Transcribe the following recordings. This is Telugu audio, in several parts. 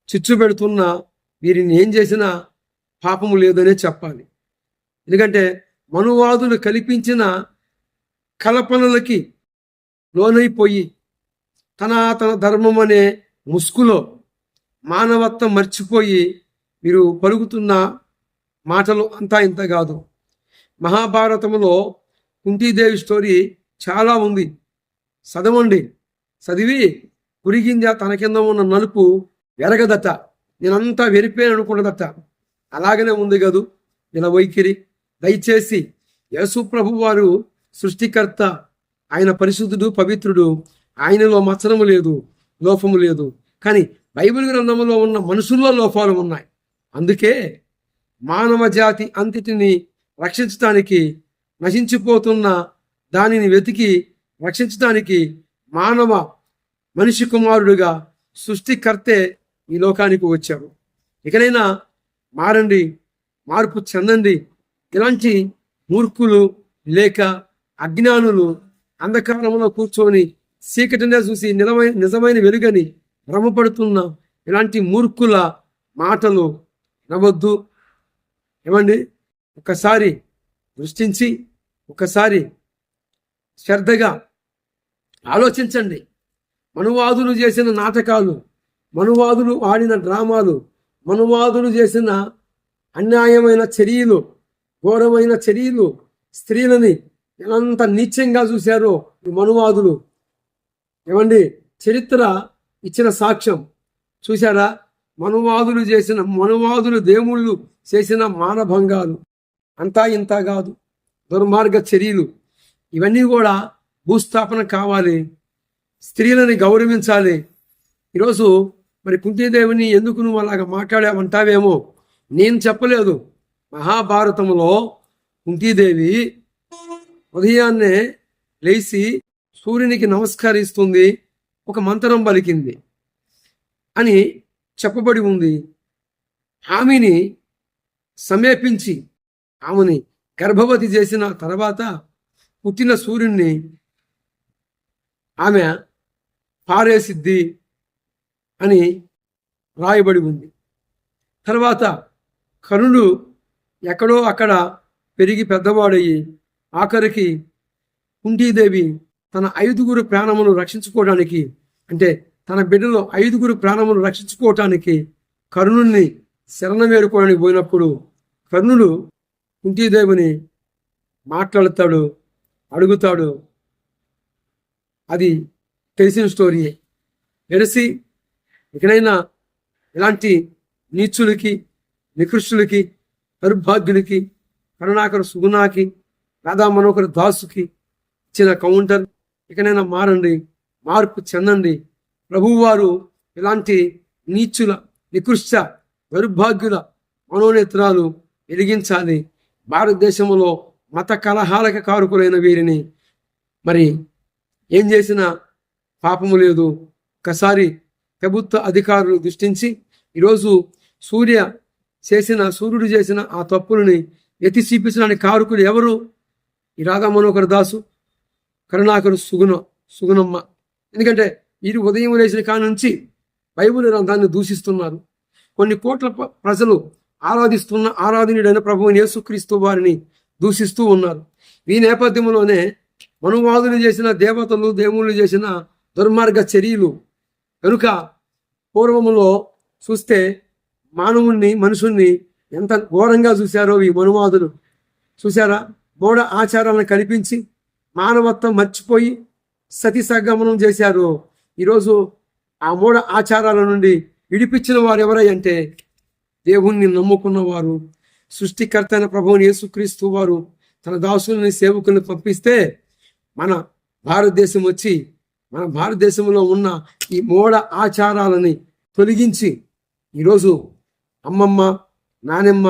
చిచ్చు పెడుతున్నా వీరిని ఏం చేసినా పాపము లేదనే చెప్పాలి. ఎందుకంటే మనువాదులు కల్పించిన కల్పనలకి లోనైపోయి తన ధర్మం అనే ముసుగులో మానవత్వం మర్చిపోయి మీరు పలుకుతున్న మాటలు అంతా ఇంత కాదు. మహాభారతంలో కుంతీదేవి స్టోరీ చాలా ఉంది, చదవండి. చదివి పురిగింజ తన కింద ఉన్న నలుపు ఎరగదట, నేనంతా వెరిపోయాను అనుకున్నదట. అలాగనే ఉంది కదూ ఇలా వైఖరి. దయచేసి యేసు ప్రభు వారు సృష్టికర్త, ఆయన పరిశుద్ధుడు, పవిత్రుడు, ఆయనలో మచ్చనము లేదు, లోపము లేదు. కానీ బైబిల్ గ్రంథంలో ఉన్న మనుషుల్లో లోపాలు ఉన్నాయి. అందుకే మానవ జాతి అంతటిని రక్షించడానికి, నశించిపోతున్న దానిని వెతికి రక్షించడానికి మనిషి కుమారుడుగా సృష్టికర్తే ఈ లోకానికి వచ్చారు. ఇకనైనా మారండి, మార్పు చెందండి. ఇలాంటి మూర్ఖులు లేక అజ్ఞానులు అంధకారంలో కూర్చొని చీకటినే చూసి నిజమైన వెలుగని భ్రమపడుతున్న ఇలాంటి మూర్ఖుల మాటలు నవ్వద్దు. ఏమండి, ఒకసారి దృష్టించి ఒకసారి శ్రద్ధగా ఆలోచించండి. మనువాదులు చేసిన నాటకాలు, మనువాదులు ఆడిన డ్రామాలు, మనువాదులు చేసిన అన్యాయమైన చర్యలు, ఘోరమైన చర్యలు, స్త్రీలని ఎంత నీచంగా చూశారో ఈ మనువాదులు. ఏమండి, చరిత్ర ఇచ్చిన సాక్ష్యం చూశారా? మనువాదులు దేవుళ్ళు చేసిన మానభంగాలు అంతా ఇంత కాదు, దుర్మార్గ చర్యలు. ఇవన్నీ కూడా భూస్థాపన కావాలి. స్త్రీలని గౌరవించాలి. ఈరోజు మరి కుంతీదేవిని ఎందుకు నువ్వు అలాగా మాట్లాడావంటావేమో, నేను చెప్పలేదు. మహాభారతంలో కుంతీదేవి ఉదయాన్నే లేచి సూర్యునికి నమస్కరిస్తుంది, ఒక మంత్రం పలికింది అని చెప్పబడి ఉంది. ఆమెని సమీపించి ఆమెని గర్భవతి చేసిన తర్వాత పుట్టిన సూర్యుడిని ఆమె పారేసిద్ది అని రాయబడి ఉంది. తర్వాత కర్ణుడు ఎక్కడో అక్కడ పెరిగి పెద్దవాడయ్యి ఆఖరికి కుంతీదేవి తన 5 ప్రాణములు రక్షించుకోవడానికి, అంటే తన బిడ్డలో 5 ప్రాణములు రక్షించుకోవటానికి కర్ణుడిని శరణం వేడుకోవడానికి పోయినప్పుడు కర్ణుడు కుంతీదేవిని మాట్లాడతాడు, అడుగుతాడు. అది తెలిసిన స్టోరీయే. వెరసి ఇకనైనా ఇలాంటి నీచులకి, నికృష్టులకి, దౌర్భాగ్యులకి, కరుణాకర సుగుణాకి, రాధా మనోహర దాసుకి ఇచ్చిన కౌంటర్. ఇకనైనా మారండి, మార్పు చెందండి. ప్రభువారు ఇలాంటి నీచుల, నికృష్ట, దౌర్భాగ్యుల మనోనేత్రాలు వెలిగించాలి. భారతదేశంలో మత కలహాలకు కారుకులైన వీరిని మరి ఏం చేసినా పాపము లేదు. ఒకసారి ప్రభుత్వ అధికారులు దృష్టించి ఈరోజు సూర్యుడు చేసిన ఆ తప్పులని ఎత్తి చూపించడానికి కారుకులు ఎవరు? ఈ రాధా మనోహర దాసు, కరుణాకరు సుగుణమ్మ. ఎందుకంటే వీరు ఉదయం లేచిన కాడ నుంచి బైబిల్ గ్రంథాన్ని దూషిస్తున్నారు. కొన్ని కోట్ల ప్రజలు ఆరాధనీయుడైన ప్రభువు యేసుక్రీస్తు వారిని దూషిస్తూ ఉన్నారు. ఈ నేపథ్యంలోనే మనువాదులు చేసిన దేవతలు, దేవుళ్ళు చేసిన దుర్మార్గ చర్యలు కనుక పూర్వములో చూస్తే మనుషుల్ని ఎంత ఘోరంగా చూశారో ఈ మనువాదులు. చూశారా? మూఢ ఆచారాలను కల్పించి మానవత్వం మర్చిపోయి సతీ సగమనం చేశారు. ఈరోజు ఆ మూఢ ఆచారాల నుండి విడిపించిన వారు ఎవరంటే దేవుణ్ణి నమ్ముకున్నవారు. సృష్టికర్త అయిన ప్రభువుని యేసుక్రీస్తు వారు తన దాసులని, సేవకుల్ని పంపిస్తే మన భారతదేశం వచ్చి మన భారతదేశంలో ఉన్న ఈ మూఢ ఆచారాలని తొలగించి ఈరోజు అమ్మమ్మ, నానమ్మ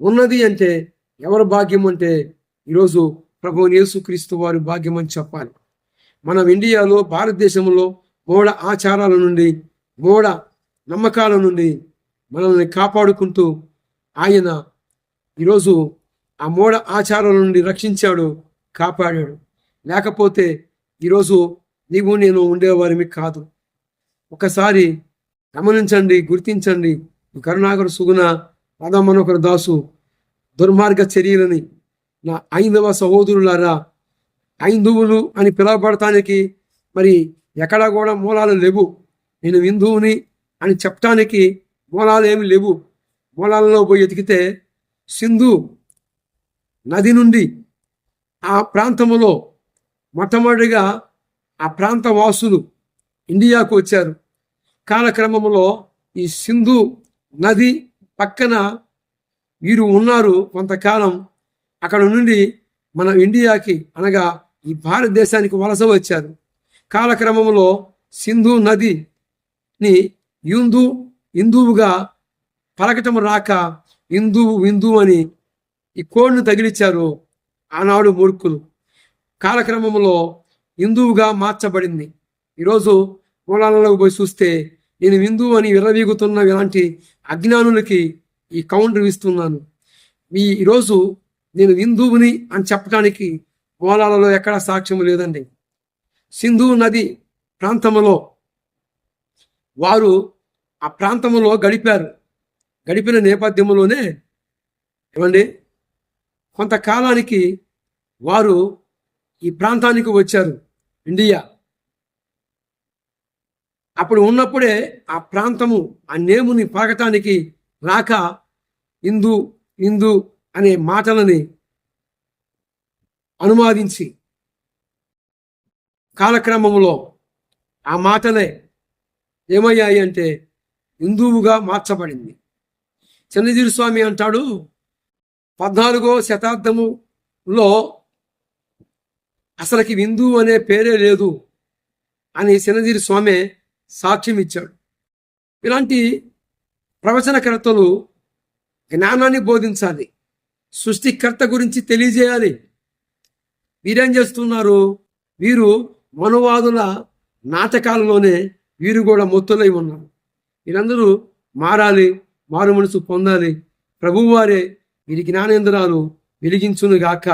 ఉన్నది అంటే ఎవరి భాగ్యం అంటే ఈరోజు ప్రభువుని యేసుక్రీస్తు వారి భాగ్యం అని చెప్పాలి. మనం ఇండియాలో, భారతదేశంలో మూఢ ఆచారాల నుండి, మూఢ నమ్మకాల నుండి మనల్ని కాపాడుకుంటూ ఆయన ఈరోజు ఆ మూఢ ఆచారాల నుండి రక్షించాడు, కాపాడాడు. లేకపోతే ఈరోజు నీవు నేను ఉండేవారిమి కాదు. ఒకసారి గమనించండి, గుర్తించండి. ఈ కరుణాకర సుగుణ రాధా మనోహర్ దాసు దుర్మార్గ చర్యలని నా ఐదవ సహోదరులారా, ఐందువులు అని పిలువబడటానికి మరి ఎక్కడా కూడా మూలాలు లేవు. నేను హిందువుని అని చెప్పటానికి మూలాలు ఏమి లేవు. మూలాలలో పోయి ఎతికితే సింధు నది నుండి ఆ ప్రాంతంలో మొట్టమొదటిగా ఆ ప్రాంత వాసులు ఇండియాకు వచ్చారు. కాలక్రమంలో ఈ సింధు నది పక్కన వీరు ఉన్నారు కొంతకాలం. అక్కడ నుండి మన ఇండియాకి అనగా ఈ భారతదేశానికి వలస వచ్చారు. కాలక్రమంలో సింధు నదిని హిందువుగా పలకటం రాక హిందువు అని ఈ కోడ్ను తగిలిచ్చారు ఆనాడు మూర్ఖులు. కాలక్రమంలో హిందువుగా మార్చబడింది. ఈరోజు మూలాలలో పోయి చూస్తే నేను హిందువు అని విర్రవీగుతున్న ఇలాంటి అజ్ఞానులకి ఈ కౌంటర్ ఇస్తున్నాను. ఈరోజు నేను హిందువుని అని చెప్పడానికి మూలాలలో ఎక్కడా సాక్ష్యం లేదండి. సింధు నది ప్రాంతంలో వారు ఆ ప్రాంతంలో గడిపిన నేపథ్యంలోనే ఏమండి కొంతకాలానికి వారు ఈ ప్రాంతానికి వచ్చారు ఇండియా. అప్పుడు ఉన్నప్పుడే ఆ ప్రాంతము ఆ నేముని పలకటానికి రాక హిందూ అనే మాటలని అనువాదించి కాలక్రమంలో ఆ మాటలే ఏమయ్యాయి అంటే హిందువుగా మార్చబడింది. చిన్నజీరు స్వామి అంటాడు, 14వ శతాబ్దములో అసలుకి హిందూ అనే పేరే లేదు అని చిన్నజీరు స్వామి సాక్ష్యం ఇచ్చాడు. ఇలాంటి ప్రవచనకర్తలు జ్ఞానాన్ని బోధించాలి, సృష్టికర్త గురించి తెలియజేయాలి. వీరేం చేస్తున్నారు? వీరు మనువాదుల నాటకాలలోనే వీరు కూడా మొత్తులై ఉన్నారు. వీరందరూ మారాలి, మారు మనసు పొందాలి. ప్రభువారే వీరి జ్ఞానేంద్రాలు వెలిగించునుగాక.